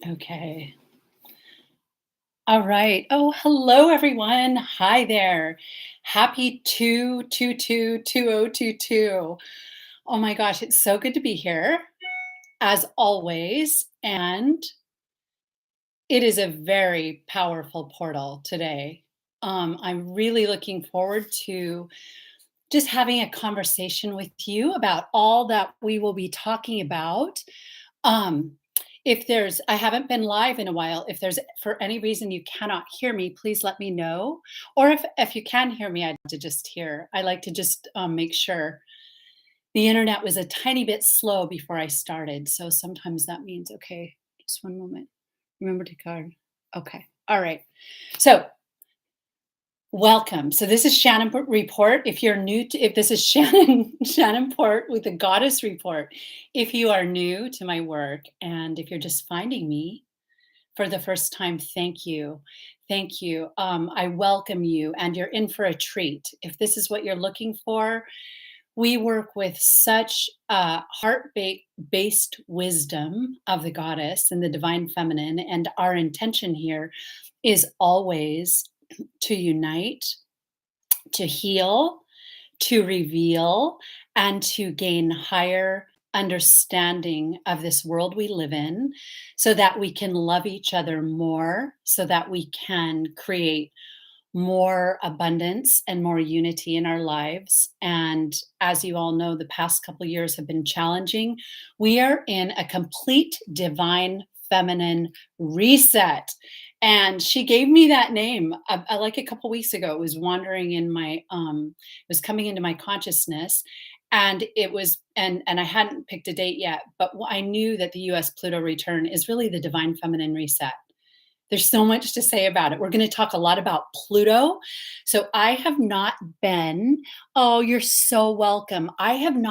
Okay. All right. Oh, hello, everyone. Hi there. Happy 2/22/2022. Oh my gosh, it's so good to be here as always. And it is a very powerful portal today. I'm really looking forward to just having a conversation with you about all that we will be talking about. Um, if there's I haven't been live in a while. If there's for any reason you cannot hear me, please let me know. Or if you can hear me, I'd like to just hear. I like to just make sure. The internet was a tiny bit slow before I started, so sometimes that means okay. Just one moment. Remember to card. Okay. All right. So welcome. So this is Shannon Report. If you're new to, if this is Shannon Shannon Port with the Goddess Report. If you are new to my work and if you're just finding me for the first time, thank you. Thank you. I welcome you and you're in for a treat. If this is what you're looking for, we work with such heart based wisdom of the goddess and the divine feminine. And our intention here is always to unite, to heal, to reveal, and to gain higher understanding of this world we live in so that we can love each other more, so that we can create more abundance and more unity in our lives. And as you all know, the past couple years have been challenging. We are in a complete divine feminine reset. And she gave me that name like a couple weeks ago. It was wandering in my it was coming into my consciousness, and it was and I hadn't picked a date yet, but I knew that the US Pluto return is really the divine feminine reset. There's so much to say about it. We're going to talk a lot about Pluto. So I have not been, oh, you're so welcome. I haven't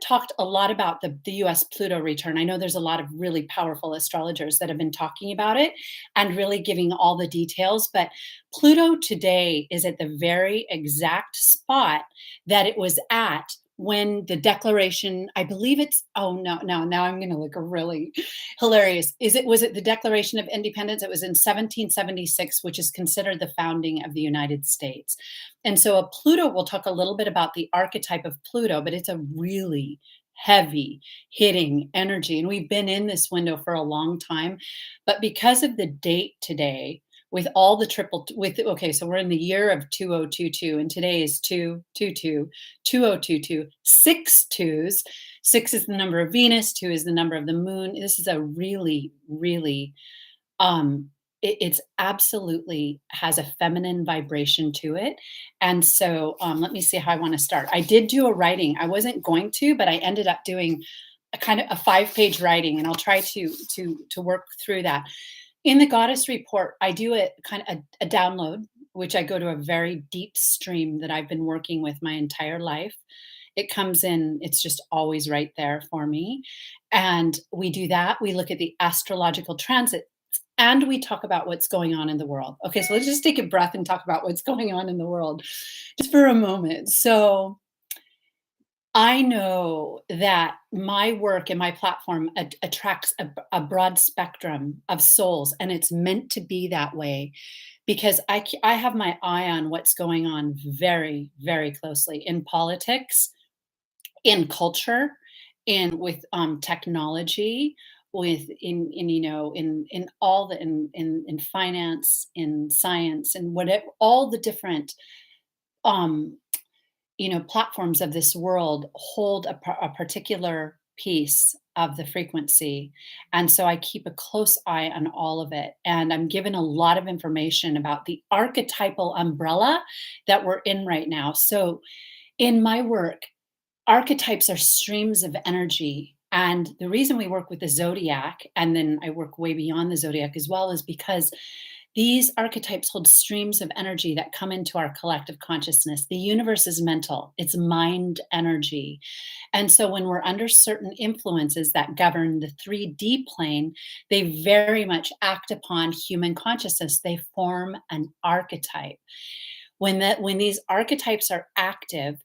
talked a lot about the US Pluto return. I know there's a lot of really powerful astrologers that have been talking about it and really giving all the details. But Pluto today is at the very exact spot that it was at when the declaration, I believe it's, oh no, no, now I'm going to look really hilarious. Was it the Declaration of Independence? It was in 1776, which is considered the founding of the United States. And so a Pluto, we'll talk a little bit about the archetype of Pluto, but it's a really heavy hitting energy. And we've been in this window for a long time. But because of the date today, with all the okay, so we're in the year of 2022, and today is 222, 2022, six twos. Six is the number of Venus, two is the number of the moon. This is a really, really it's absolutely has a feminine vibration to it. And so let me see how I want to start. I did do a writing. I wasn't going to, but I ended up doing a kind of a 5-page writing, and I'll try to work through that. In the Goddess Report, I do a kind of a download, which I go to a very deep stream that I've been working with my entire life. It comes in, it's just always right there for me. And we do that. We look at the astrological transit and we talk about what's going on in the world. Okay, so let's just take a breath and talk about what's going on in the world just for a moment. So, I know that my work and my platform attracts a broad spectrum of souls, and it's meant to be that way because I have my eye on what's going on very, very closely in politics, in culture, in with technology, with in in all the in finance, in science, and whatever all the different um platforms of this world hold a particular piece of the frequency. And so I keep a close eye on all of it. And I'm given a lot of information about the archetypal umbrella that we're in right now. So in my work, archetypes are streams of energy. And the reason we work with the zodiac, and then I work way beyond the zodiac as well, is because these archetypes hold streams of energy that come into our collective consciousness. The universe is mental, it's mind energy. And so when we're under certain influences that govern the 3D plane, they very much act upon human consciousness. They form an archetype. When these archetypes are active,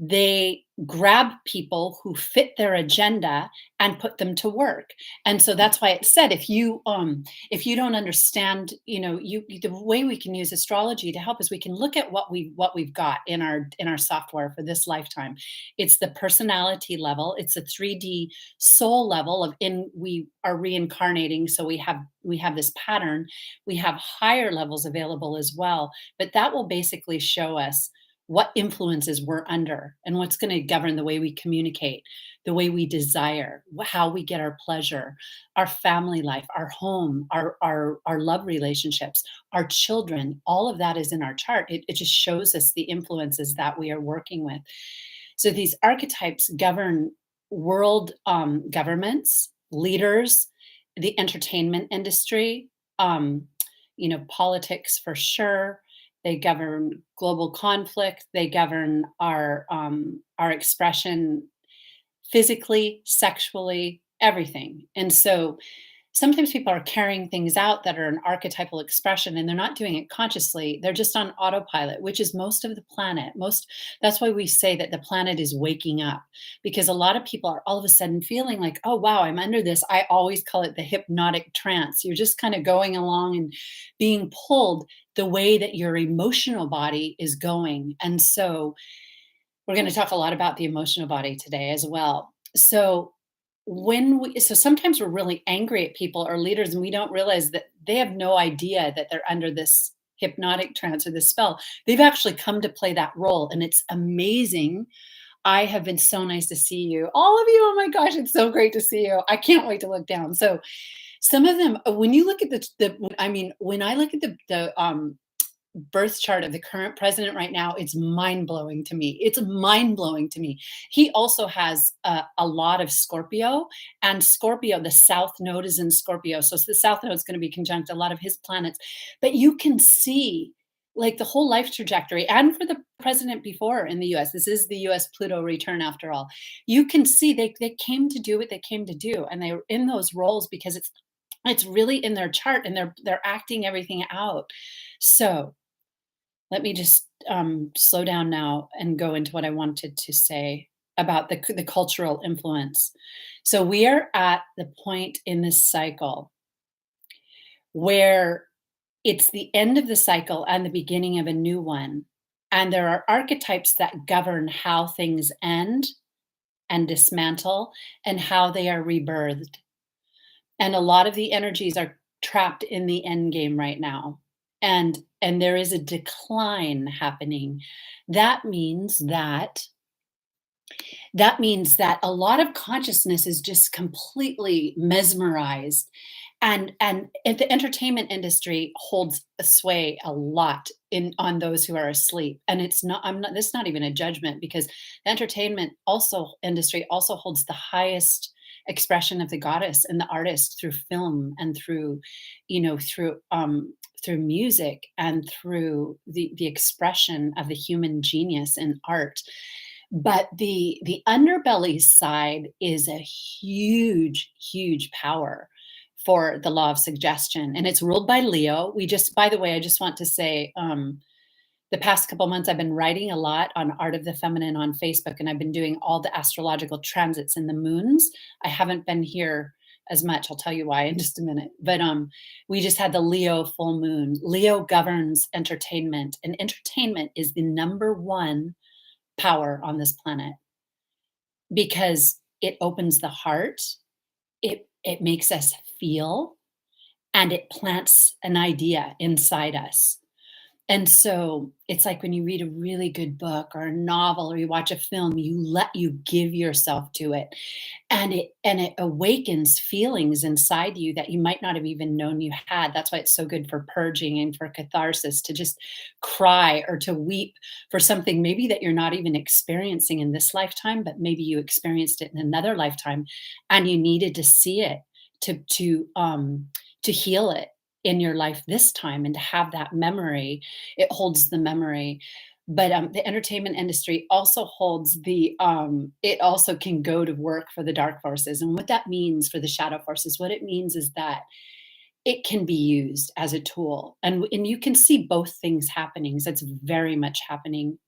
they grab people who fit their agenda and put them to work. And so that's why it said, if you don't understand, the way we can use astrology to help is we can look at what we've got in our software for this lifetime. It's the personality level, it's a 3D soul level of in we are reincarnating, so we have this pattern. We have higher levels available as well, but that will basically show us what influences we're under and what's going to govern the way we communicate, the way we desire, how we get our pleasure, our family life, our home, our love relationships, our children. All of that is in our chart. It just shows us the influences that we are working with. So these archetypes govern world governments, leaders, the entertainment industry, politics for sure. They govern global conflict. They govern our expression physically, sexually, everything. And so sometimes people are carrying things out that are an archetypal expression and they're not doing it consciously. They're just on autopilot, which is most of the planet. That's why we say that the planet is waking up, because a lot of people are all of a sudden feeling like, oh wow, I'm under this. I always call it the hypnotic trance. You're just kind of going along and being pulled the way that your emotional body is going. And so we're going to talk a lot about the emotional body today as well. So sometimes we're really angry at people or leaders and we don't realize that they have no idea that they're under this hypnotic trance or this spell. They've actually come to play that role, and it's amazing. I have been so nice to see you, all of you. Oh my gosh, it's so great to see you. I can't wait to look down. So some of them, when you look at when I look at the birth chart of the current president right now, it's mind blowing to me. It's mind blowing to me. He also has a lot of Scorpio, and Scorpio, the South Node is in Scorpio. So the South Node is going to be conjunct a lot of his planets. But you can see like the whole life trajectory, and for the president before in the US, this is the US Pluto return after all. You can see they came to do what they came to do, and they were in those roles because it's really in their chart, and they're acting everything out. So let me just slow down now and go into what I wanted to say about the cultural influence. So we are at the point in this cycle where it's the end of the cycle and the beginning of a new one. And there are archetypes that govern how things end and dismantle and how they are rebirthed. And a lot of the energies are trapped in the end game right now, and there is a decline happening. That means that a lot of consciousness is just completely mesmerized, and the entertainment industry holds a sway a lot in on those who are asleep. And it's not I'm not this is not even a judgment, because the entertainment also industry also holds the highest expression of the goddess and the artist through film and through through music and through the expression of the human genius in art. But the underbelly side is a huge, huge power for the law of suggestion, and it's ruled by Leo. By the way, I just want to say, the past couple months I've been writing a lot on Art of the Feminine on Facebook, and I've been doing all the astrological transits in the moons. I haven't been here as much. I'll tell you why in just a minute. But we just had the Leo full moon. Leo governs entertainment, and entertainment is the number one power on this planet because it opens the heart, it makes us feel, and it plants an idea inside us. And so it's like when you read a really good book or a novel or you watch a film, you give yourself to it, and it awakens feelings inside you that you might not have even known you had. That's why it's so good for purging and for catharsis, to just cry or to weep for something maybe that you're not even experiencing in this lifetime, but maybe you experienced it in another lifetime and you needed to see it to heal it in your life this time, and to have that memory. It holds the memory. But the entertainment industry also holds it also can go to work for the dark forces. And what that means for the shadow forces, what it means is that it can be used as a tool. And you can see both things happening. So it's very much happening.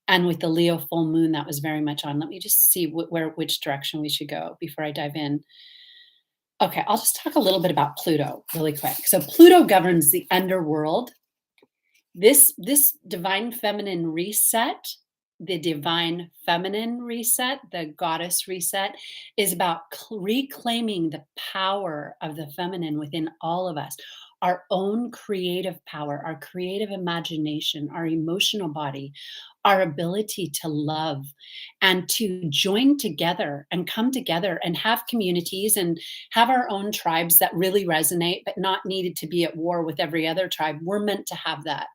And with the Leo full moon, that was very much on. Let me just see where which direction we should go before I dive in. Okay, I'll just talk a little bit about Pluto really quick. So Pluto governs the underworld. This divine feminine reset, the divine feminine reset, the goddess reset, is about reclaiming the power of the feminine within all of us, our own creative power, our creative imagination, our emotional body, our ability to love and to join together and come together and have communities and have our own tribes that really resonate, but not needed to be at war with every other tribe. We're meant to have that.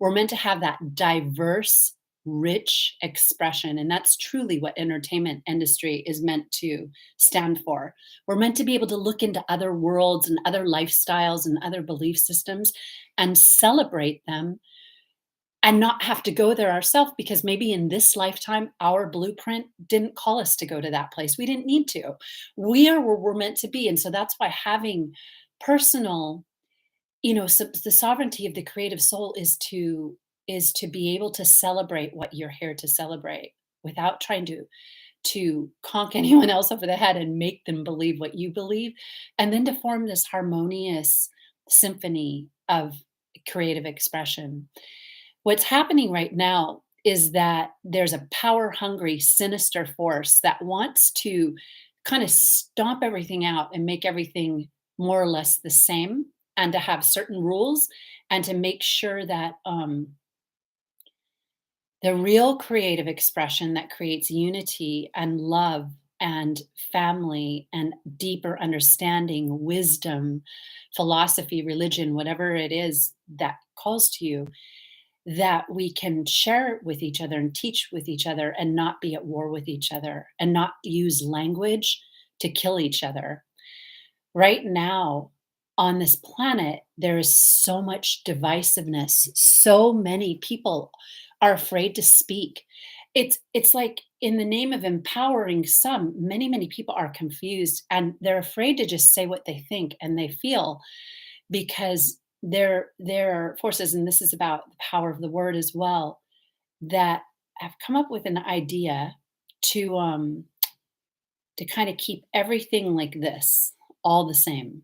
We're meant to have that diverse, rich expression. And that's truly what entertainment industry is meant to stand for. We're meant to be able to look into other worlds and other lifestyles and other belief systems and celebrate them and not have to go there ourselves because maybe in this lifetime our blueprint didn't call us to go to that place. We didn't need to. We are where we're meant to be. And so that's why having personal, the sovereignty of the creative soul is to be able to celebrate what you're here to celebrate without trying to conk anyone else over the head and make them believe what you believe, and then to form this harmonious symphony of creative expression. What's happening right now is that there's a power hungry, sinister force that wants to kind of stomp everything out and make everything more or less the same and to have certain rules and to make sure that the real creative expression that creates unity and love and family and deeper understanding, wisdom, philosophy, religion, whatever it is that calls to you, that we can share with each other and teach with each other and not be at war with each other and not use language to kill each other. Right now on this planet, there is so much divisiveness. So many people are afraid to speak. It's like in the name of empowering some, many people are confused and they're afraid to just say what they think and they feel because there are forces, and this is about the power of the word as well, that have come up with an idea to kind of keep everything like this, all the same,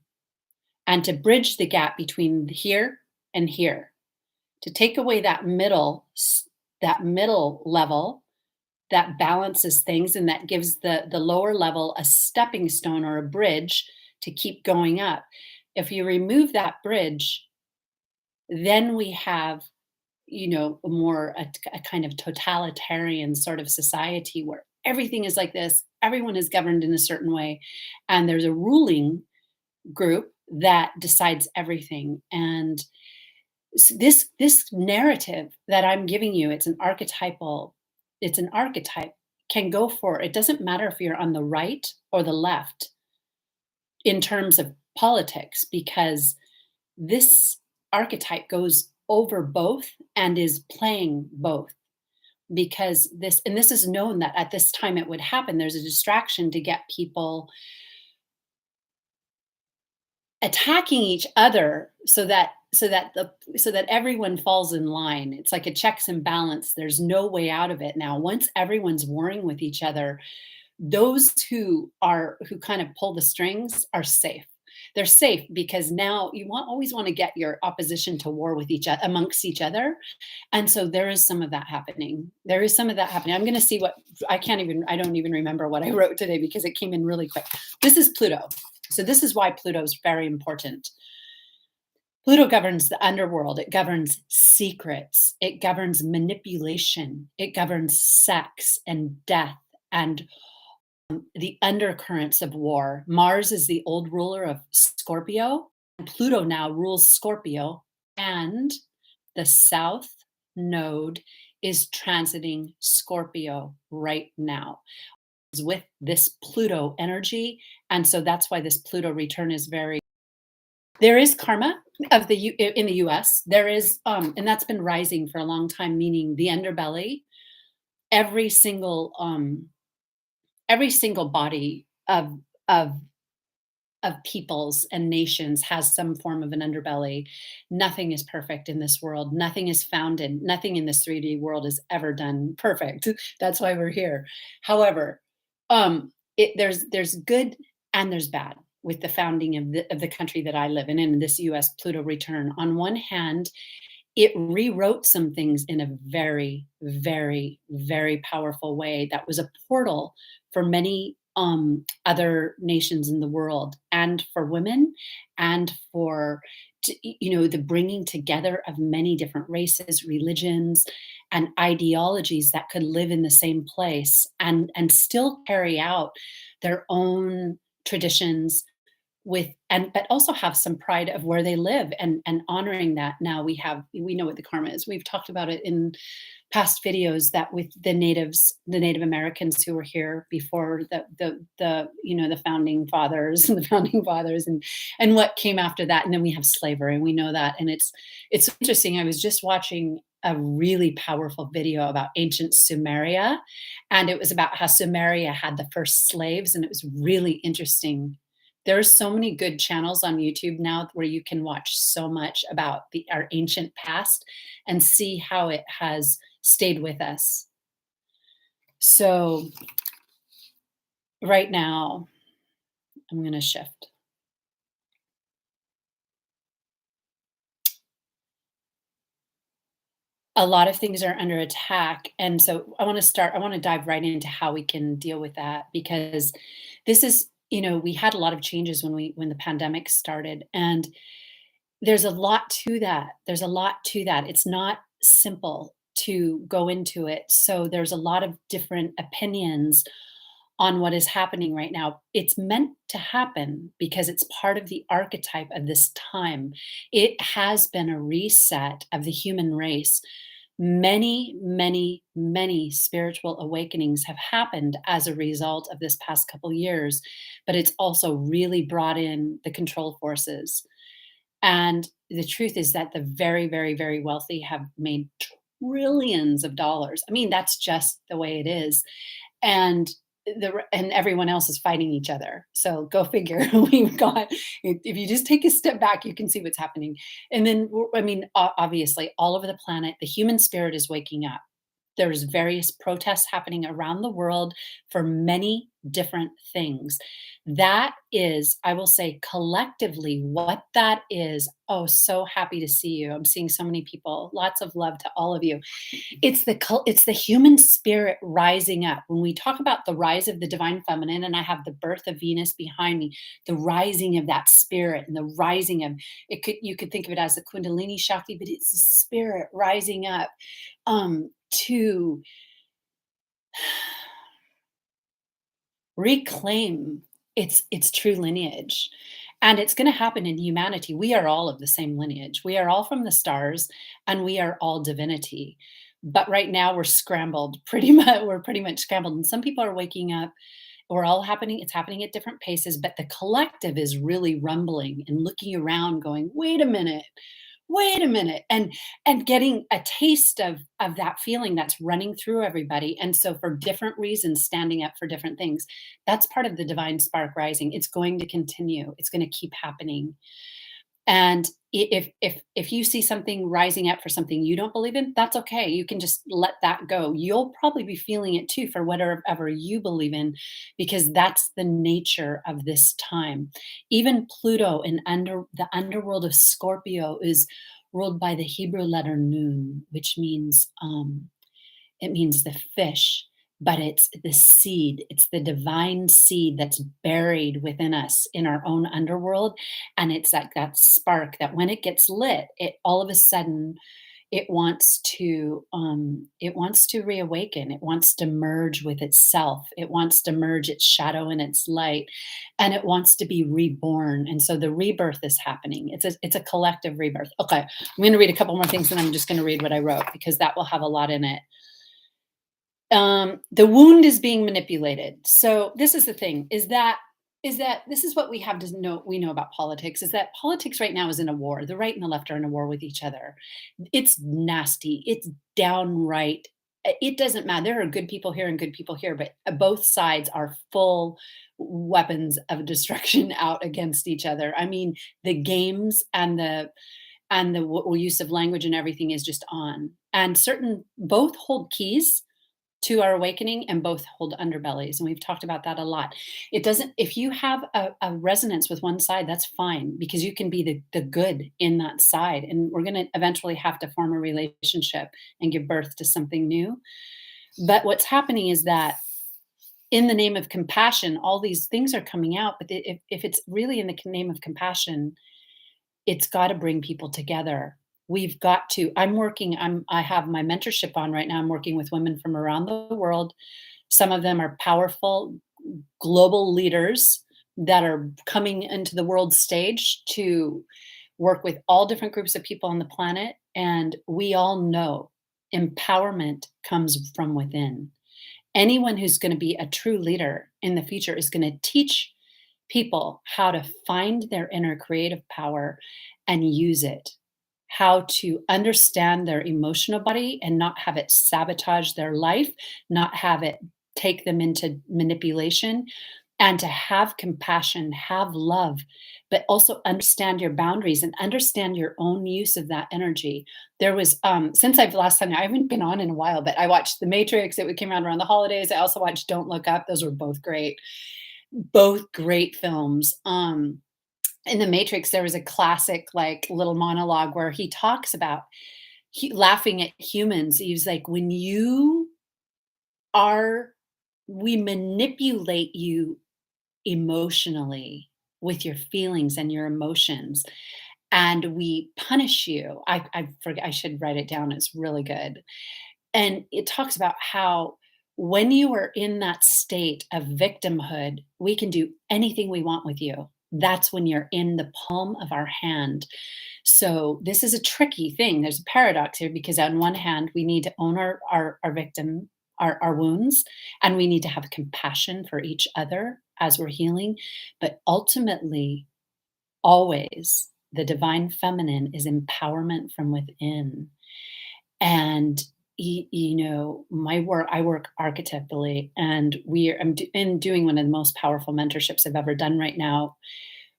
and to bridge the gap between here and here, to take away that middle level that balances things and that gives the lower level a stepping stone or a bridge to keep going up. If you remove that bridge, then we have, a kind of totalitarian sort of society where everything is like this, everyone is governed in a certain way, and there's a ruling group that decides everything. And this narrative that I'm giving you, it's an archetype, can go for, it doesn't matter if you're on the right or the left in terms of politics, because this archetype goes over both and is playing both. Because this is known that at this time it would happen. There's a distraction to get people attacking each other so that everyone falls in line. It's like a checks and balance. There's no way out of it now. Once everyone's warring with each other, those who kind of pull the strings are safe. They're safe because now always want to get your opposition to war with amongst each other. And so there is some of that happening. There is some of that happening. I'm going to see what I don't even remember what I wrote today because it came in really quick. This is Pluto. So this is why Pluto is very important. Pluto governs the underworld. It governs secrets. It governs manipulation. It governs sex and death and the undercurrents of war. Mars is the old ruler of Scorpio, and Pluto now rules Scorpio, and the South Node is transiting Scorpio right now with this Pluto energy. And so that's why this Pluto return is there is karma in the US. There is, and that's been rising for a long time, meaning the underbelly, every single body of of peoples and nations has some form of an underbelly. Nothing is perfect in this world. Nothing is founded. Nothing in this 3D world is ever done perfect. That's why we're here. However, there's good and there's bad with the founding of the country that I live in this U.S. Pluto return. On one hand, it rewrote some things in a very, very, very powerful way that was a portal for many other nations in the world, and for women, and for the bringing together of many different races, religions, and ideologies that could live in the same place and still carry out their own traditions with, and but also have some pride of where they live, and honoring that. Now we know what the karma is. We've talked about it in past videos, that with the Native Americans who were here before the founding fathers and the founding fathers, and what came after that. And then we have slavery, and we know that. And it's interesting. I was just watching a really powerful video about ancient Sumeria, and it was about how Sumeria had the first slaves, and it was really interesting. There's so many good channels on YouTube now where you can watch so much about our ancient past and see how it has stayed with us. So right now, I'm going to shift. A lot of things are under attack. And so I want to dive right into how we can deal with that, because this is, we had a lot of changes when the pandemic started, and there's a lot to that. There's a lot to that. It's not simple to go into it. So there's a lot of different opinions on what is happening right now. It's meant to happen because it's part of the archetype of this time. It has been a reset of the human race. Many, many, many spiritual awakenings have happened as a result of this past couple years, but it's also really brought in the control forces. And the truth is that the very, very, very wealthy have made trillions of dollars. I mean, that's just the way it is. And and everyone else is fighting each other. So go figure. We've got, if you just take a step back, you can see what's happening. And then, I mean, obviously, all over the planet, the human spirit is waking up. There's various protests happening around the world for many different things. That is, I will say, collectively, what that is. Oh, so happy to see you. I'm seeing so many people. Lots of love to all of you. It's the human spirit rising up. When we talk about the rise of the divine feminine, and I have the birth of Venus behind me, the rising of that spirit, and the rising of it, you could think of it as the Kundalini Shakti, but it's the spirit rising up to reclaim its true lineage. And it's going to happen in humanity. We are all of the same lineage. We are all from the stars, and we are all divinity. But right now we're scrambled pretty much. We're pretty much scrambled. And some people are waking up. We're all happening. It's happening at different paces, but the collective is really rumbling and looking around going, wait a minute, and getting a taste of that feeling that's running through everybody. And so for different reasons, standing up for different things. That's part of the divine spark rising. It's going to continue. It's going to keep happening. And if you see something rising up for something you don't believe in, that's okay. You can just let that go. You'll probably be feeling it too for whatever you believe in, because that's the nature of this time. Even Pluto in the underworld of Scorpio is ruled by the Hebrew letter Nun, which means it means the fish, but it's the seed. It's the divine seed that's buried within us in our own underworld. And it's like that spark that when it gets lit, it all of a sudden it wants to reawaken. It wants to merge with itself. It wants to merge its shadow and its light, and it wants to be reborn. And so the rebirth is happening. It's a collective rebirth. Okay, I'm going to read a couple more things, and I'm just going to read what I wrote because that will have a lot in it. The wound is being manipulated. So this is the thing, is that this is what we know about politics, is that politics right now is in a war. The right and the left are in a war with each other. It's nasty. It's downright it doesn't matter. There are good people here and good people here, but both sides are full weapons of destruction out against each other. I mean, the games and the use of language and everything is just on. And certain both hold keys to our awakening and both hold underbellies. And we've talked about that a lot. It doesn't, if you have a resonance with one side, that's fine because you can be the good in that side. And we're going to eventually have to form a relationship and give birth to something new. But what's happening is that in the name of compassion, all these things are coming out. But if it's really in the name of compassion, it's gotta bring people together. We've got to I have my mentorship on right now. I'm working with women from around the world. Some of them are powerful global leaders that are coming into the world stage to work with all different groups of people on the planet, and we all know empowerment comes from within. Anyone who's gonna be a true leader in the future is gonna teach people how to find their inner creative power and use it, how to understand their emotional body and not have it sabotage their life, not have it take them into manipulation, and to have compassion, have love, but also understand your boundaries and understand your own use of that energy. There was since I've last time I haven't been on in a while, but I watched The Matrix. It came out around the holidays. I also watched Don't Look Up. Those were both great films. In The Matrix, there was a classic, like, little monologue where he talks about laughing at humans. He was like, "When you are we manipulate you emotionally with your feelings and your emotions, and we punish you." I forget, I should write it down, it's really good. And it talks about how when you are in that state of victimhood, we can do anything we want with you. That's when you're in the palm of our hand. So this is a tricky thing. There's a paradox here because on one hand, we need to own our victim, our wounds, and we need to have compassion for each other as we're healing. But ultimately, always the divine feminine is empowerment from within. And my work, I work archetypally, and doing one of the most powerful mentorships I've ever done right now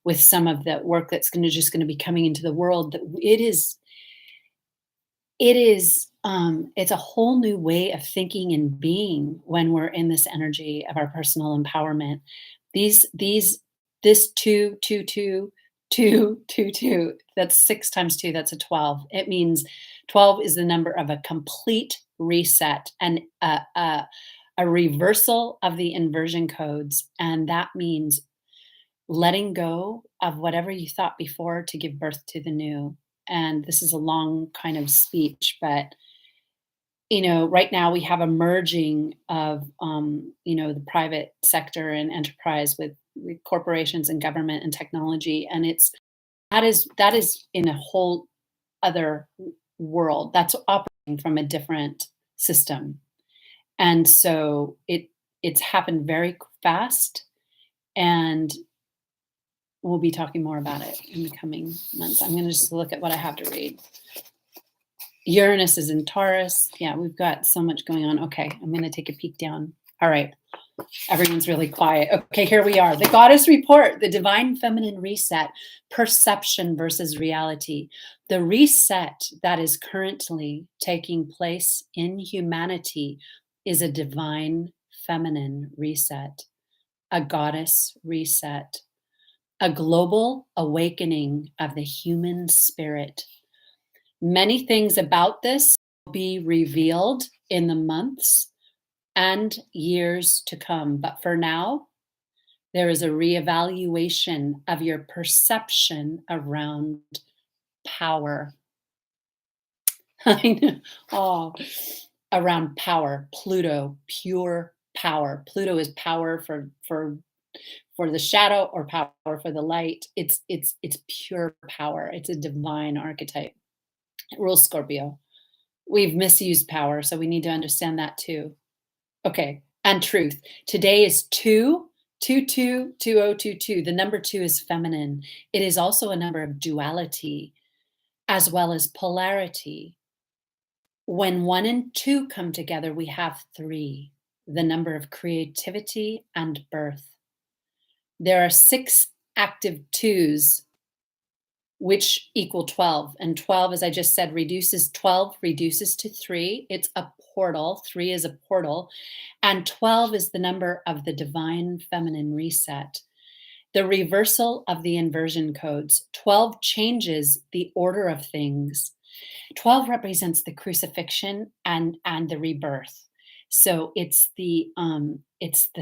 with some of the work that's going to be coming into the world. That it's a whole new way of thinking and being when we're in this energy of our personal empowerment. These this two, that's 6 times 2, that's a 12. It means 12 is the number of a complete reset and a reversal of the inversion codes, and that means letting go of whatever you thought before to give birth to the new. And this is a long kind of speech, but right now we have a merging of the private sector and enterprise with corporations and government and technology, and that is in a whole other world that's operating from a different system. And so it's happened very fast, and we'll be talking more about it in the coming months. I'm going to just look at what I have to read. Uranus is in Taurus. Yeah, we've got so much going on. Okay, I'm going to take a peek down. All right. Everyone's really quiet. Okay, here we are. The Goddess Report, the Divine Feminine Reset, Perception versus Reality. The reset that is currently taking place in humanity is a divine feminine reset, a goddess reset, a global awakening of the human spirit. Many things about this will be revealed in the months and years to come. But for now, there is a reevaluation of your perception around power. I know. Oh, around power. Pluto, pure power. Pluto is power for the shadow or power for the light. It's pure power. It's a divine archetype. It rules Scorpio. We've misused power, so we need to understand that too. Okay, and truth. Today is 2222022. The number 2 is feminine. It is also a number of duality as well as polarity. When 1 and 2 come together, we have 3, the number of creativity and birth. There are 6 active 2s, which equal 12, and 12, as I just said, reduces 12 reduces to 3. It's a portal. 3 is a portal, and 12 is the number of the divine feminine reset. The reversal of the inversion codes. 12 changes the order of things. 12 represents the crucifixion and the rebirth. So it's the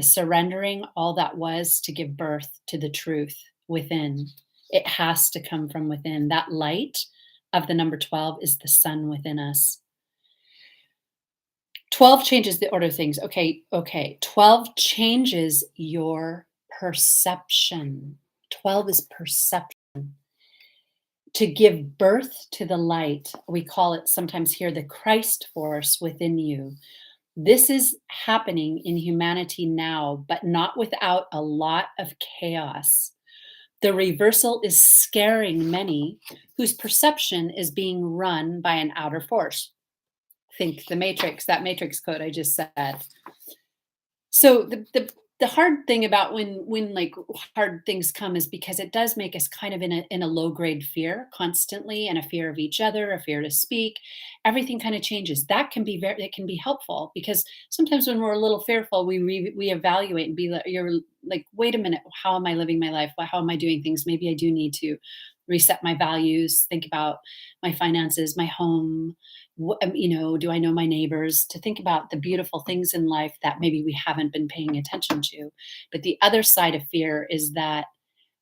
surrendering all that was to give birth to the truth within. It has to come from within. That light of the number 12 is the sun within us. 12 changes the order of things. Okay, okay. 12 changes your perception. 12 is perception. To give birth to the light, we call it sometimes here the Christ force within you. This is happening in humanity now, but not without a lot of chaos. The reversal is scaring many whose perception is being run by an outer force. Think the matrix, that matrix code I just said. So the hard thing about when like hard things come is because it does make us kind of in a low grade fear constantly, and a fear of each other, a fear to speak. Everything kind of changes. That can be very, it can be helpful because sometimes when we're a little fearful, we evaluate and be like, you're like, wait a minute, how am I living my life? How am I doing things? Maybe I do need to reset my values, think about my finances, my home, do I know my neighbors, to think about the beautiful things in life that maybe we haven't been paying attention to. But the other side of fear is that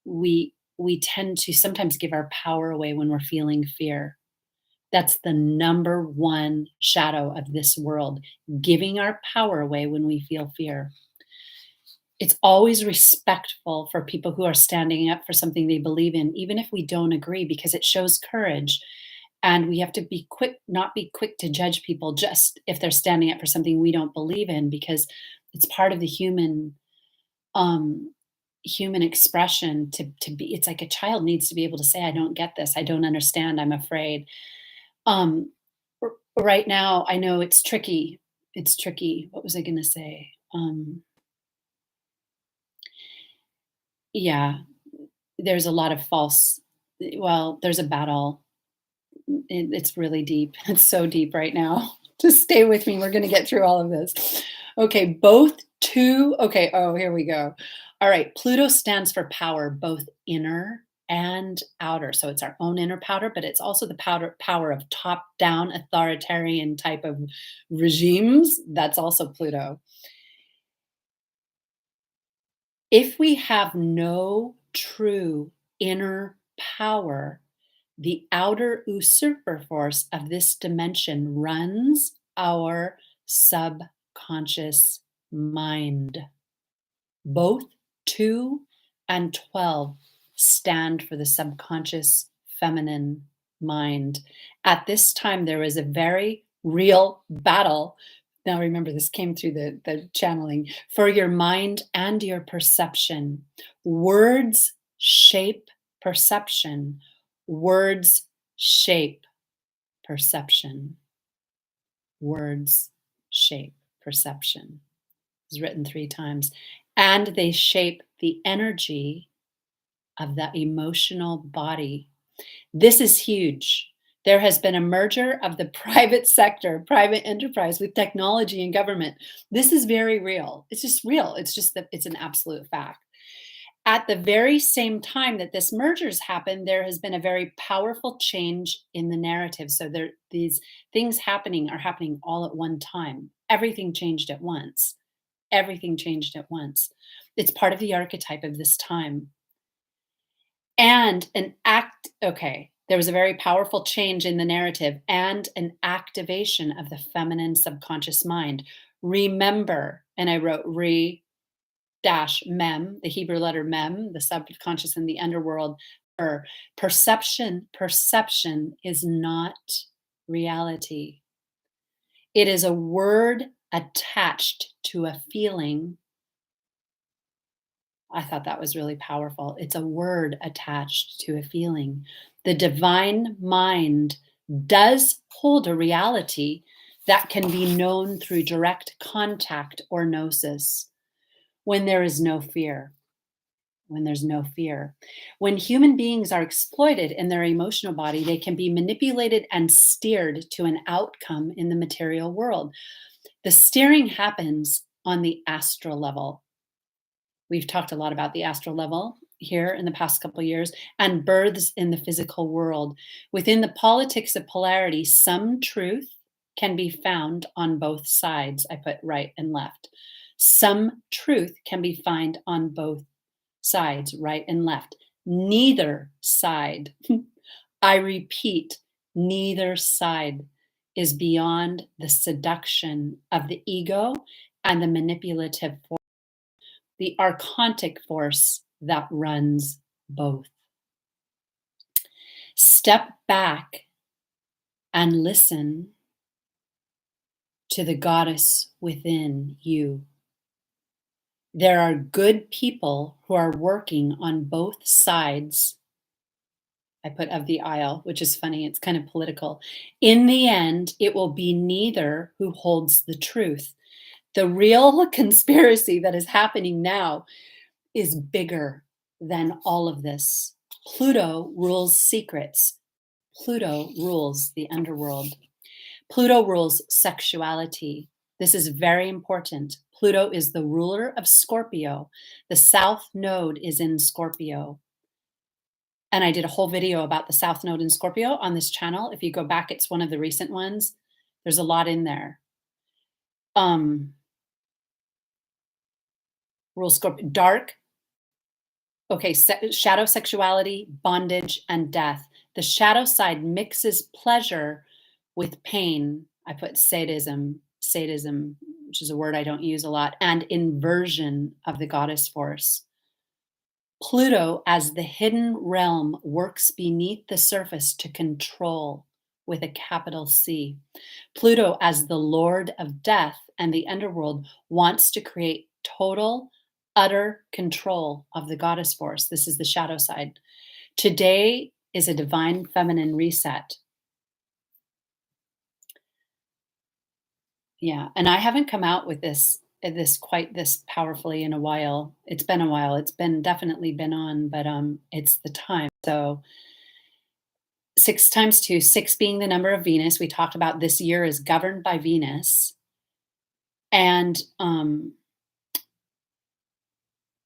we tend to sometimes give our power away when we're feeling fear. That's the number one shadow of this world, giving our power away when we feel fear. It's always respectful for people who are standing up for something they believe in, even if we don't agree, because it shows courage. And we have to be quick, not be quick to judge people just if they're standing up for something we don't believe in, because it's part of the um, human expression to be. It's like a child needs to be able to say, "I don't get this. I don't understand. I'm afraid." Um, right now, I know it's tricky. It's tricky. What was I going to say? Yeah, there's a lot of false. Well, there's a battle. It's really deep. It's so deep right now. Just stay with me. We're going to get through all of this. Okay, both two. Okay, oh, here we go. All right, Pluto stands for power, both inner and outer. So it's our own inner power, but it's also the power of top down authoritarian type of regimes. That's also Pluto. If we have no true inner power, the outer usurper force of this dimension runs our subconscious mind. Both 2 and 12 stand for the subconscious feminine mind. At this time, there is a very real battle. Now, remember, this came through the channeling for your mind and your perception. Words shape perception. Words shape perception. Words shape perception. It's written 3 times. And they shape the energy of the emotional body. This is huge. There has been a merger of the private sector, private enterprise with technology and government. This is very real. It's just real. It's just that it's an absolute fact. At the very same time that this mergers happened, there has been a very powerful change in the narrative. So there, these things happening are happening all at one time. Everything changed at once. Everything changed at once. It's part of the archetype of this time. And an act, okay, there was a very powerful change in the narrative and an activation of the feminine subconscious mind. Remember, and I wrote dash mem, the Hebrew letter mem, the subconscious and the underworld. Or perception is not reality. It is a word attached to a feeling. I thought that was really powerful. It's a word attached to a feeling. The divine mind does hold a reality that can be known through direct contact or gnosis when there is no fear. When there's no fear. When human beings are exploited in their emotional body, they can be manipulated and steered to an outcome in the material world. The steering happens on the astral level. We've talked a lot about the astral level here in the past couple of years, and births in the physical world. Within the politics of polarity, some truth can be found on both sides. I put right and left. Some truth can be found on both sides, right and left. Neither side, I repeat, neither side is beyond the seduction of the ego and the manipulative force, the archontic force that runs both. Step back and listen to the goddess within you. There are good people who are working on both sides. I put of the aisle, which is funny. It's kind of political. In the end, it will be neither who holds the truth. The real conspiracy that is happening now is bigger than all of this. Pluto rules secrets. Pluto rules the underworld. Pluto rules sexuality. This is very important. Pluto is the ruler of Scorpio. The South Node is in Scorpio. And I did a whole video about the South Node in Scorpio on this channel. If you go back, it's one of the recent ones. There's a lot in there. Rules Scorpio. Dark. Okay, shadow sexuality, bondage, and death. The shadow side mixes pleasure with pain. I put sadism, which is a word I don't use a lot, and inversion of the goddess force. Pluto, as the hidden realm, works beneath the surface to control with a capital C. Pluto, as the lord of death and the underworld, wants to create total, utter control of the goddess force. This is the shadow side. Today is a divine feminine reset. Yeah, and I haven't come out with this quite this powerfully in a while. It's been a while. It's been definitely been on, but it's the time. So 6 times 2, 6 being the number of Venus. We talked about this year is governed by Venus. And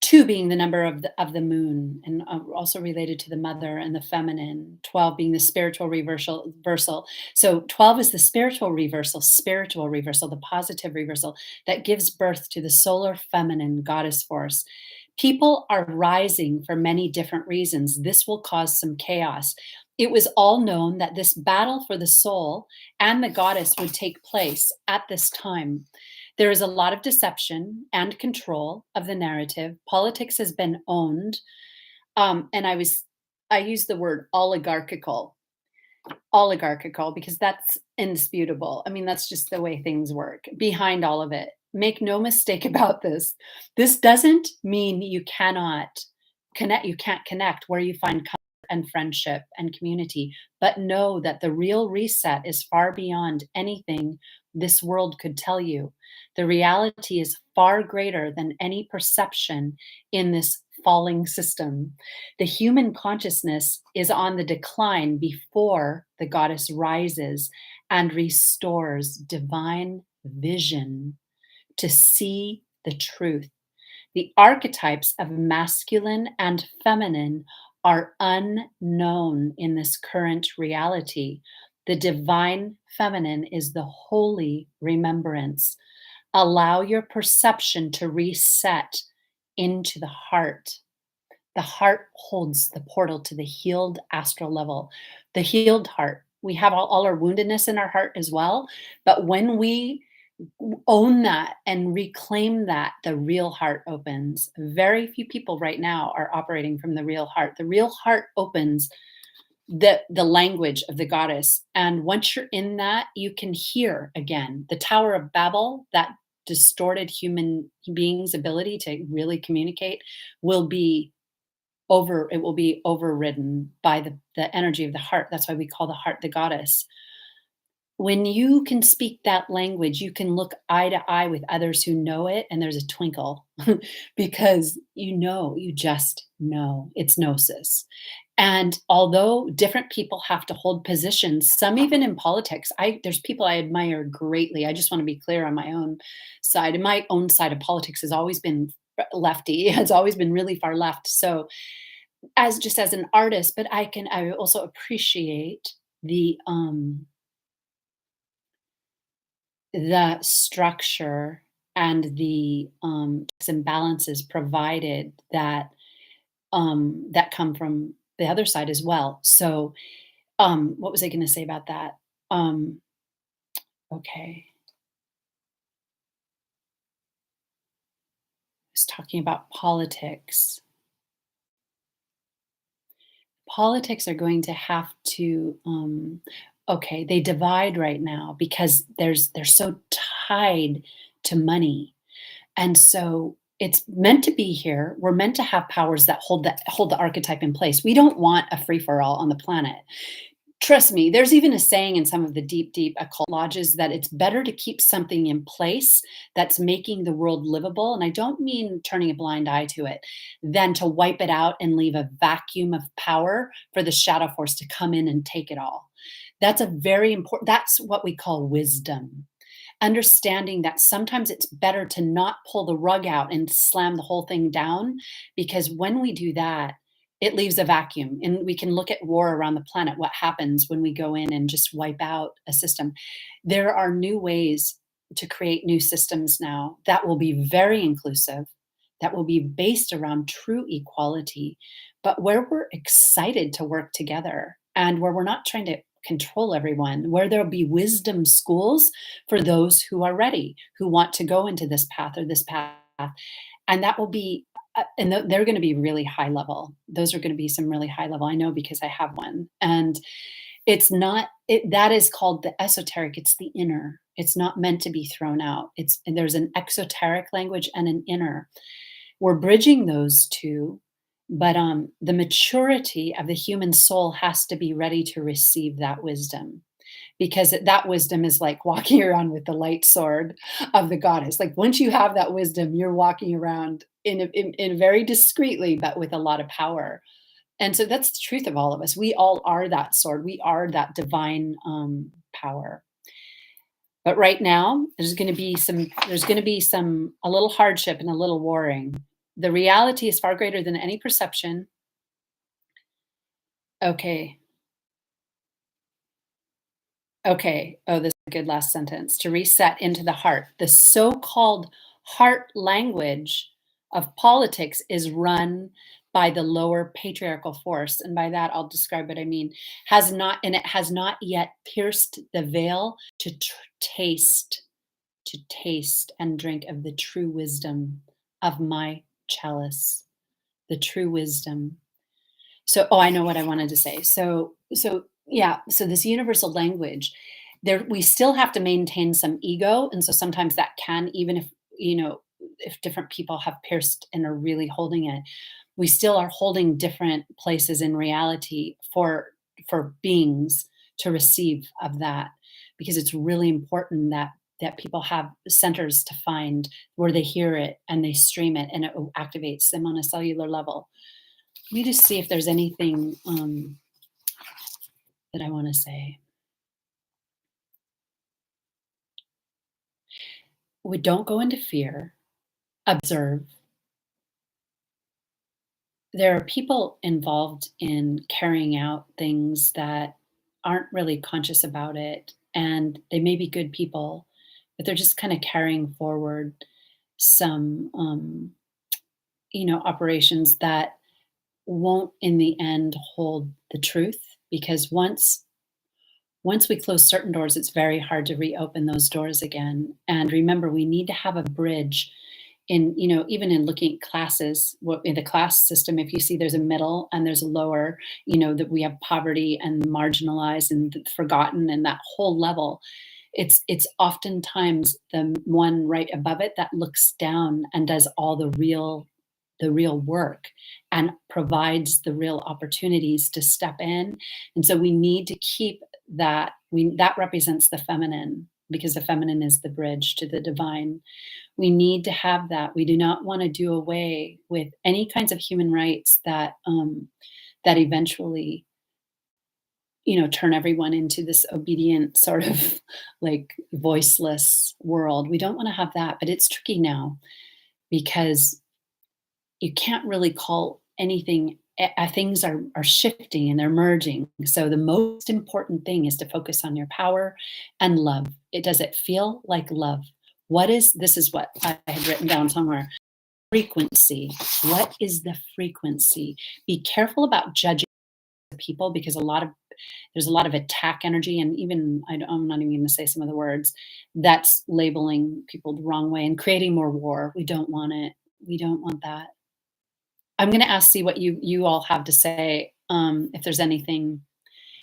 2 being the number of the moon, and also related to the mother and the feminine. 12 being the spiritual reversal. So 12 is the spiritual reversal, the positive reversal that gives birth to the solar feminine goddess force. People are rising for many different reasons. This will cause some chaos. It was all known that this battle for the soul and the goddess would take place at this time. There is a lot of deception and control of the narrative. Politics has been owned. And I use the word oligarchical because that's indisputable. I mean, that's just the way things work behind all of it. Make no mistake about this. This doesn't mean you cannot connect, you can't connect where you find comfort and friendship and community, but know that the real reset is far beyond anything this world could tell you. The reality is far greater than any perception in this falling system. The human consciousness is on the decline before the goddess rises and restores divine vision to see the truth. The archetypes of masculine and feminine are unknown in this current reality. The divine feminine is the holy remembrance. Allow your perception to reset into the heart. The heart holds the portal to the healed astral level, the healed heart. We have all our woundedness in our heart as well. But when we own that and reclaim that, the real heart opens. Very few people right now are operating from the real heart. The real heart opens the language of the goddess. And once you're in that, you can hear again. The Tower of Babel, that distorted human beings' ability to really communicate, will be it will be overridden by the energy of the heart. That's why we call the heart the goddess. When you can speak that language, you can look eye to eye with others who know it, and there's a twinkle because you just know. It's gnosis. And although different people have to hold positions, some even in politics, there's people I admire greatly. I just want to be clear on my own side. And my own side of politics has always been lefty, has always been really far left. So as an artist, but I also appreciate the structure and the checks and balances provided that come from the other side as well. So, what was I going to say about that? Um, okay, I was talking about politics. Politics are going to have to. Okay, they divide right now because they're so tied to money. And so it's meant to be here. We're meant to have powers that hold the archetype in place. We don't want a free for all on the planet. Trust me, there's even a saying in some of the deep, deep occult lodges that it's better to keep something in place that's making the world livable. And I don't mean turning a blind eye to it, than to wipe it out and leave a vacuum of power for the shadow force to come in and take it all. That's a very important, that's what we call wisdom, understanding that sometimes it's better to not pull the rug out and slam the whole thing down, because when we do that, it leaves a vacuum. And we can look at war around the planet, what happens when we go in and just wipe out a system. There are new ways to create new systems now that will be very inclusive, that will be based around true equality, but where we're excited to work together and where we're not trying to control everyone, where there'll be wisdom schools for those who are ready, who want to go into this path or this path. And that will be, they're going to be really high level. Those are going to be some really high level. I know because I have one. And it's not, that is called the esoteric. It's the inner. It's not meant to be thrown out. And there's an exoteric language and an inner. We're bridging those two, but the maturity of the human soul has to be ready to receive that wisdom, because that wisdom is like walking around with the light sword of the goddess. Like once you have that wisdom, you're walking around in very discreetly, but with a lot of power. And so that's the truth of all of us. We all are that sword. We are that divine power. But right now, there's going to be some a little hardship and a little warring. The reality is far greater than any perception. Okay. Okay. Oh, this is a good last sentence. To reset into the heart. The so-called heart language of politics is run by the lower patriarchal force. And by that, I'll describe what I mean. It has not yet pierced the veil taste, to taste and drink of the true wisdom of my chalice, the true wisdom. So, oh, I know what I wanted to say. Yeah, so this universal language, there we still have to maintain some ego, and so sometimes that can, even if if different people have pierced and are really holding it, we still are holding different places in reality for beings to receive of that, because it's really important that people have centers to find where they hear it and they stream it and it activates them on a cellular level. Let me just see if there's anything that I want to say. We don't go into fear, observe. There are people involved in carrying out things that aren't really conscious about it, and they may be good people, but they're just kind of carrying forward some, operations that won't in the end hold the truth, because once we close certain doors, it's very hard to reopen those doors again. And remember, we need to have a bridge in, even in looking at classes, in the class system, if you see there's a middle and there's a lower, that we have poverty and marginalized and forgotten and that whole level. It's oftentimes the one right above it that looks down and does all the real the real work and provides the real opportunities to step in. And so we need to keep that represents the feminine, because the feminine is the bridge to the divine. We need to have that. We do not want to do away with any kinds of human rights that eventually, turn everyone into this obedient sort of like voiceless world. We don't want to have that, but it's tricky now because you can't really call anything. Things are shifting and they're merging. So the most important thing is to focus on your power and love. Does it feel like love? This is what I had written down somewhere. Frequency. What is the frequency? Be careful about judging people, because there's a lot of attack energy, and even I'm not even going to say some of the words that's labeling people the wrong way and creating more war. We don't want it. We don't want that. I'm going to see what you all have to say. If there's anything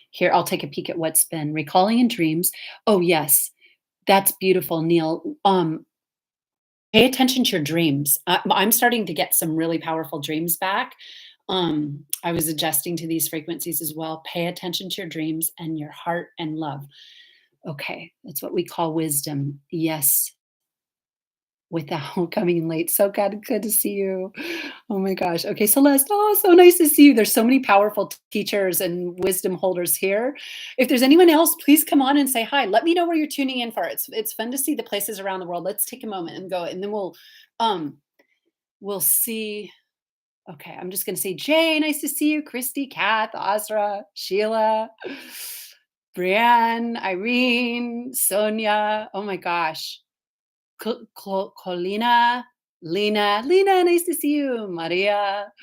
here, I'll take a peek at what's been recalling in dreams. Oh yes, that's beautiful, Neil. Pay attention to your dreams. I'm starting to get some really powerful dreams back. I was adjusting to these frequencies as well. Pay attention to your dreams and your heart and love. Okay, that's what we call wisdom. Yes, without coming in late. So good to see you. Oh my gosh. Okay, Celeste. Oh, so nice to see you. There's so many powerful teachers and wisdom holders here. If there's anyone else, please come on and say hi. Let me know where you're tuning in for. It's fun to see the places around the world. Let's take a moment and go, and then um we'll see. Okay, I'm just gonna say Jay, nice to see you. Christy, Kath, Azra, Sheila, Brienne, Irene, Sonia. Oh my gosh. Colina, Lena, nice to see you. Maria,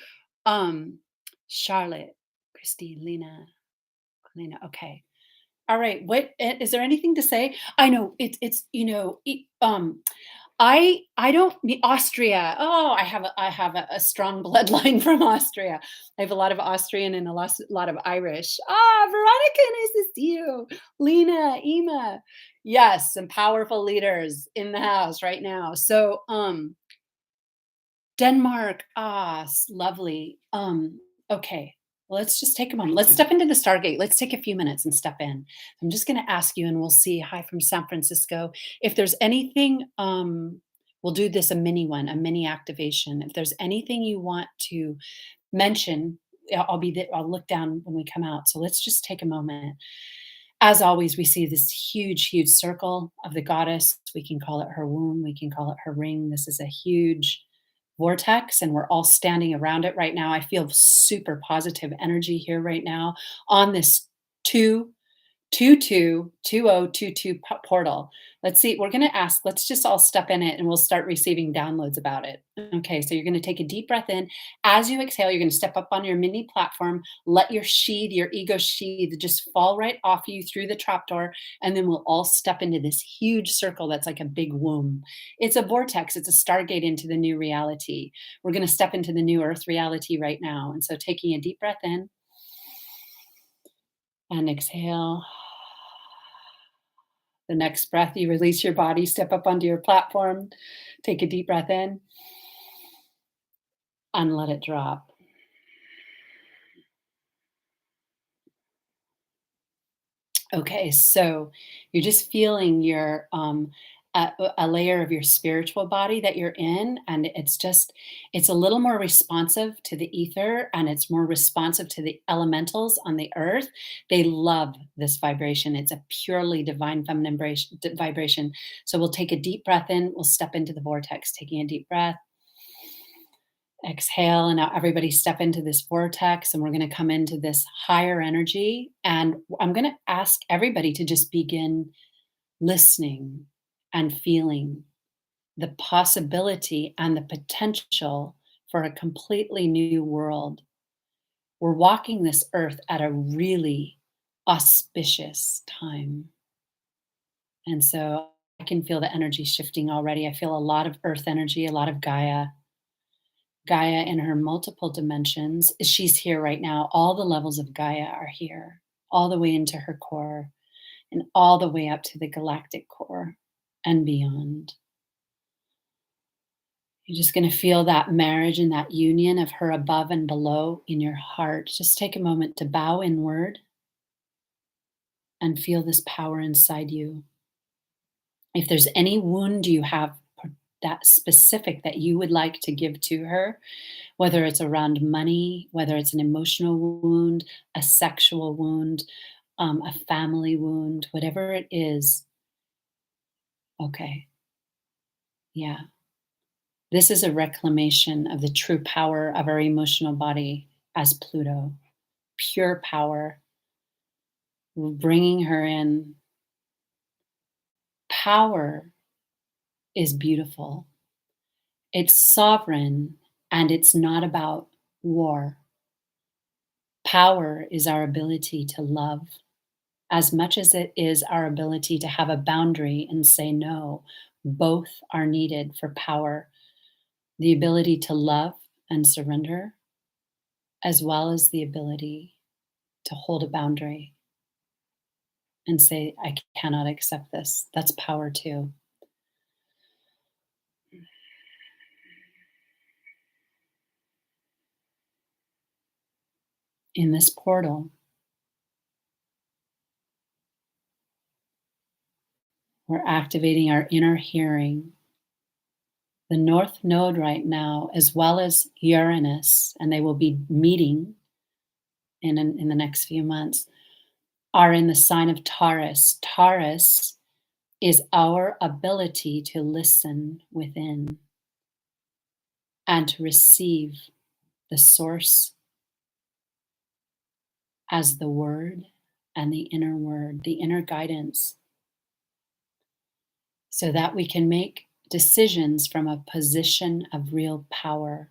um, Charlotte, Christy, Lena. Okay, all right. Is there anything to say? I know it's I don't Austria. Oh, I have a strong bloodline from Austria. I have a lot of Austrian and a lot of Irish. Ah, Veronica, nice to see you. Lena, Ema. Yes, some powerful leaders in the house right now. So, Denmark. Ah, lovely. Okay. Well, let's just take a moment. Let's step into the Stargate. Let's take a few minutes and step in. I'm just going to ask you, and we'll see. Hi from San Francisco. If there's anything, we'll do this a mini one, a mini activation. If there's anything you want to mention, I'll be there. I'll look down when we come out. So let's just take a moment. As always, we see this huge, huge circle of the goddess. We can call it her womb. We can call it her ring. This is a huge vortex, and we're all standing around it right now. I feel super positive energy here right now on this two 222022 portal. Let's see. We're going to ask, let's just all step in it and we'll start receiving downloads about it. Okay, so you're going to take a deep breath in. As you exhale, you're going to step up on your mini platform, let your ego sheath just fall right off you through the trapdoor, and then we'll all step into this huge circle that's like a big womb. It's a vortex, it's a stargate into the new reality. We're going to step into the new earth reality right now. And so taking a deep breath in and exhale. The next breath, you release your body, step up onto your platform, take a deep breath in, and let it drop. Okay, so you're just feeling a layer of your spiritual body that you're in, and it's a little more responsive to the ether, and it's more responsive to the elementals on the earth. They love this vibration. It's a purely divine feminine vibration. So we'll take a deep breath in. We'll step into the vortex, taking a deep breath. Exhale, and now everybody step into this vortex, and we're going to come into this higher energy. And I'm going to ask everybody to just begin listening and feeling the possibility and the potential for a completely new world. We're walking this earth at a really auspicious time. And so I can feel the energy shifting already. I feel a lot of earth energy, a lot of Gaia in her multiple dimensions. She's here right now. All the levels of Gaia are here, all the way into her core and all the way up to the galactic core and beyond. You're just going to feel that marriage and that union of her above and below in your heart. Just take a moment to bow inward and feel this power inside you. If there's any wound you have that specific that you would like to give to her, whether it's around money, whether it's an emotional wound, a sexual wound, a family wound, whatever it is, okay, yeah. This is a reclamation of the true power of our emotional body as Pluto, pure power, bringing her in. Power is beautiful. It's sovereign and it's not about war. Power is our ability to love as much as it is our ability to have a boundary and say no. Both are needed for power. The ability to love and surrender, as well as the ability to hold a boundary and say, I cannot accept this. That's power too. In this portal, we're activating our inner hearing. The North Node right now, as well as Uranus, and they will be meeting in the next few months, are in the sign of Taurus. Taurus is our ability to listen within and to receive the source as the word and the inner word, the inner guidance, so that we can make decisions from a position of real power.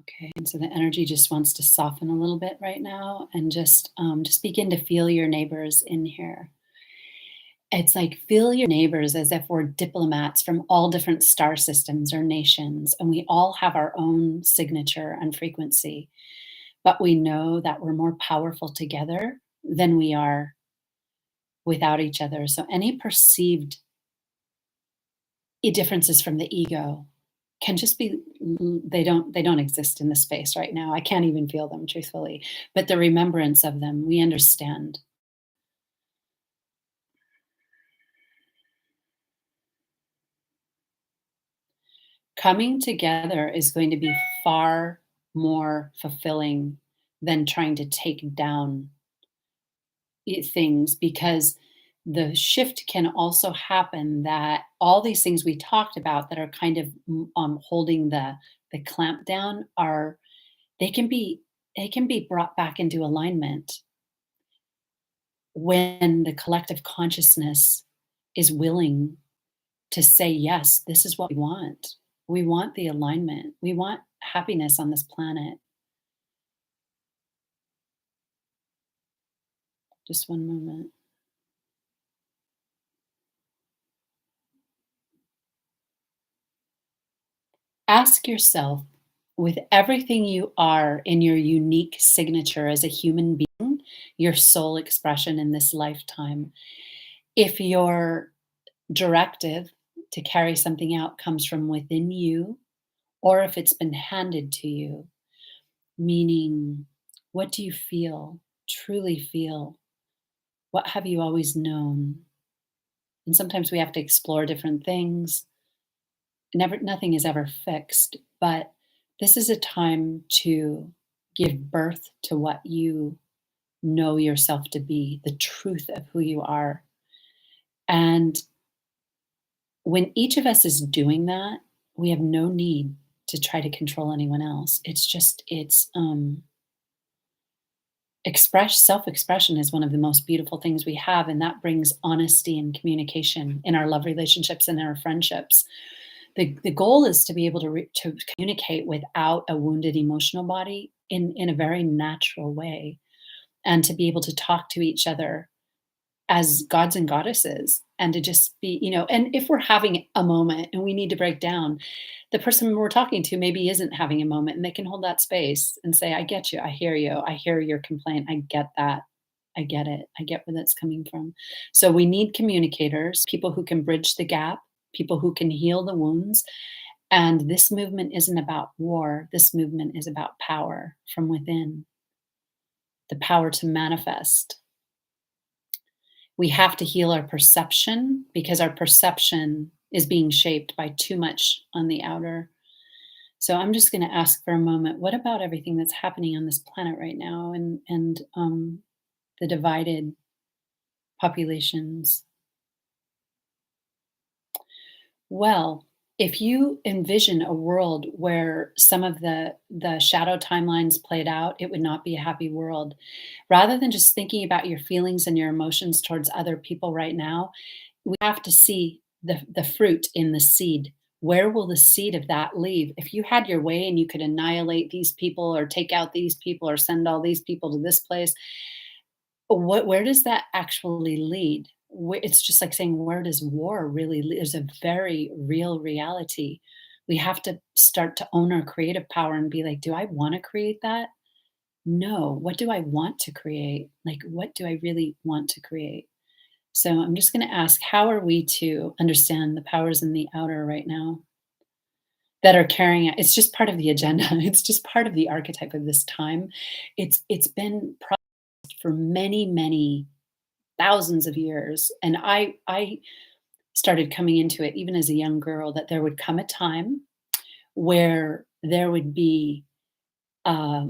Okay, and so the energy just wants to soften a little bit right now, and just begin to feel your neighbors in here. It's like feel your neighbors as if we're diplomats from all different star systems or nations, and we all have our own signature and frequency. But we know that we're more powerful together than we are without each other. So any perceived differences from the ego can just be they don't exist in the space right now. I can't even feel them truthfully, but the remembrance of them, we understand. Coming together is going to be far more fulfilling than trying to take down things, because the shift can also happen that all these things we talked about that are kind of holding the clamp down are they can be they can be brought back into alignment when the collective consciousness is willing to say, yes, this is what we want. We want the alignment. We want happiness on this planet. Just one moment. Ask yourself, with everything you are in your unique signature as a human being, your soul expression in this lifetime, if your directive to carry something out comes from within you or if it's been handed to you, meaning, what do you feel, truly feel? What have you always known? And sometimes we have to explore different things. Nothing is ever fixed, but this is a time to give birth to what you know yourself to be, the truth of who you are. And when each of us is doing that, we have no need to try to control anyone else. It's express self-expression is one of the most beautiful things we have, and that brings honesty and communication in our love relationships and our friendships. The goal is to be able to communicate without a wounded emotional body in a very natural way, and to be able to talk to each other as gods and goddesses, and to just be, and if we're having a moment and we need to break down, the person we're talking to maybe isn't having a moment, and they can hold that space and say, I get you, I hear your complaint, I get that. I get it. I get where that's coming from. So we need communicators, people who can bridge the gap, people who can heal the wounds. And this movement isn't about war. This movement is about power from within, the power to manifest. We have to heal our perception because our perception is being shaped by too much on the outer. So I'm just going to ask for a moment, what about everything that's happening on this planet right now, and the divided populations? Well, if you envision a world where some of the shadow timelines played out, it would not be a happy world. Rather than just thinking about your feelings and your emotions towards other people right now, we have to see the fruit in the seed. Where will the seed of that leave? If you had your way and you could annihilate these people or take out these people or send all these people to this place, where does that actually lead? It's just like saying, where does war really lead? There's a very real reality. We have to start to own our creative power and be like, do I want to create that? No. What do I want to create? Like, what do I really want to create? So I'm just going to ask, how are we to understand the powers in the outer right now that are carrying it? It's just part of the agenda. It's just part of the archetype of this time. It's been processed for many, many thousands of years. And I started coming into it even as a young girl, that there would come a time where there would be a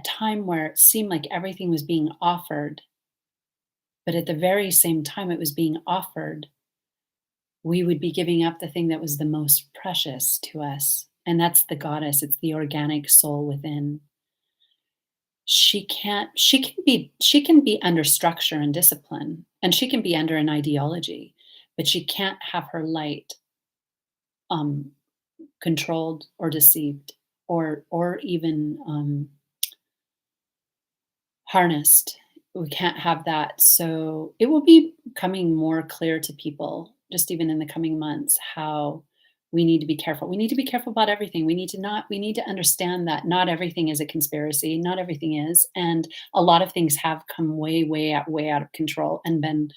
time where it seemed like everything was being offered, but at the very same time it was being offered, we would be giving up the thing that was the most precious to us. And that's the goddess. It's the organic soul within. She can be under structure and discipline, and she can be under an ideology, but she can't have her light um controlled or deceived, or even harnessed. We can't have that. So it will be coming more clear to people, just even in the coming months, how we need to be careful. We need to be careful about everything. We need to understand that not everything is a conspiracy, not everything is. And a lot of things have come way out of control and been,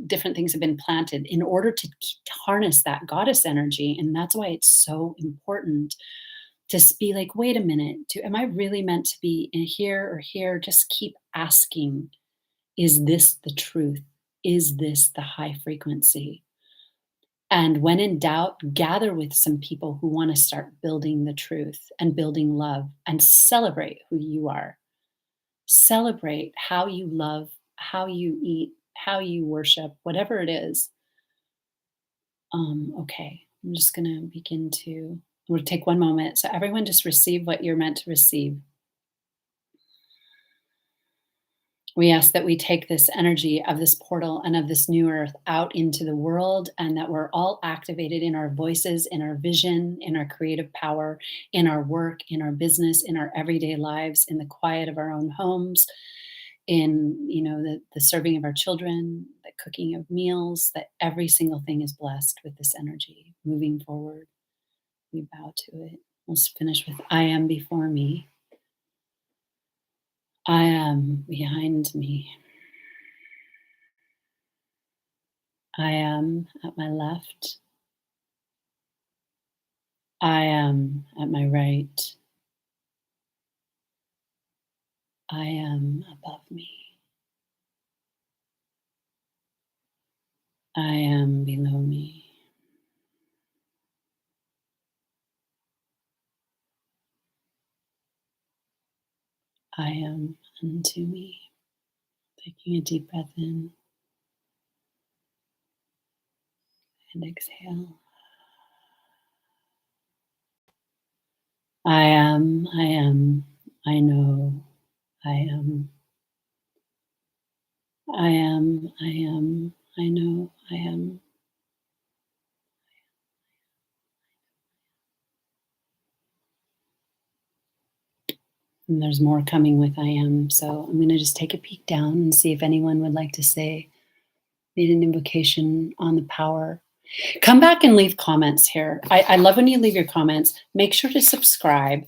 different things have been planted in order to harness that goddess energy. And that's why it's so important to be like, wait a minute, am I really meant to be in here or here? Just keep asking, is this the truth? Is this the high frequency? And when in doubt, gather with some people who want to start building the truth and building love, and celebrate who you are. Celebrate how you love, how you eat, how you worship, whatever it is. Okay, I'm just going to begin to, we'll take one moment. So, everyone, just receive what you're meant to receive. We ask that we take this energy of this portal and of this new earth out into the world, and that we're all activated in our voices, in our vision, in our creative power, in our work, in our business, in our everyday lives, in the quiet of our own homes, in the serving of our children, the cooking of meals, that every single thing is blessed with this energy. Moving forward, we bow to it. We'll finish with I am before me. I am behind me. I am at my left. I am at my right. I am above me. I am below me. I am unto me. Taking a deep breath in and exhale. I am, I know, I am. I am, I know, I am. And there's more coming with I am. So I'm going to just take a peek down and see if anyone would like to say, lead an invocation on the power Come back and leave comments here. I love when you leave your comments. Make sure to subscribe.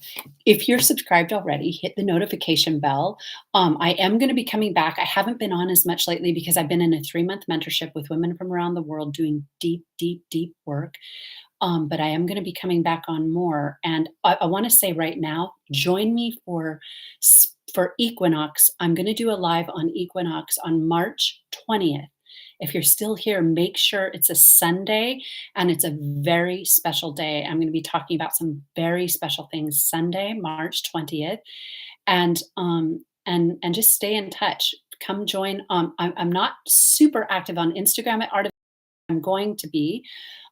If you're subscribed already, hit the notification bell. I am going to be coming back. I haven't been on as much lately because I've been in a 3-month mentorship with women from around the world doing deep, deep, deep work. But I am going to be coming back on more. And I want to say right now, join me for equinox. I'm going to do a live on equinox on March 20th. If you're still here, make sure it's a Sunday and it's a very special day. I'm going to be talking about some very special things Sunday, March 20th. And just stay in touch. Come join. I'm not super active on Instagram at Art of I'm going to be.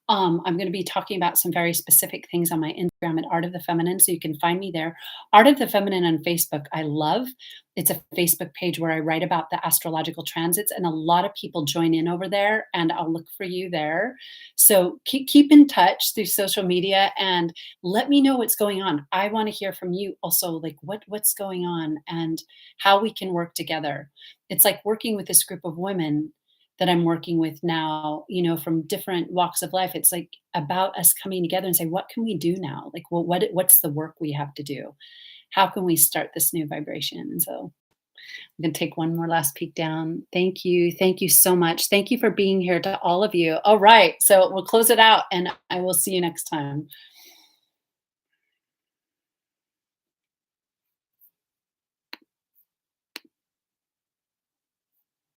I'm going to be talking about some very specific things on my Instagram at Art of the Feminine, so you can find me there. Art of the Feminine on Facebook, I love. It's a Facebook page where I write about the astrological transits, and a lot of people join in over there, and I'll look for you there. So keep in touch through social media and let me know what's going on. I want to hear from you also, like what's going on and how we can work together. It's like working with this group of women that I'm working with now, from different walks of life. It's like about us coming together and say, what can we do now? Like, well, what's the work we have to do? How can we start this new vibration? And so I'm going to take one more last peek down. Thank you. Thank you so much. Thank you for being here to all of you. All right. So we'll close it out and I will see you next time.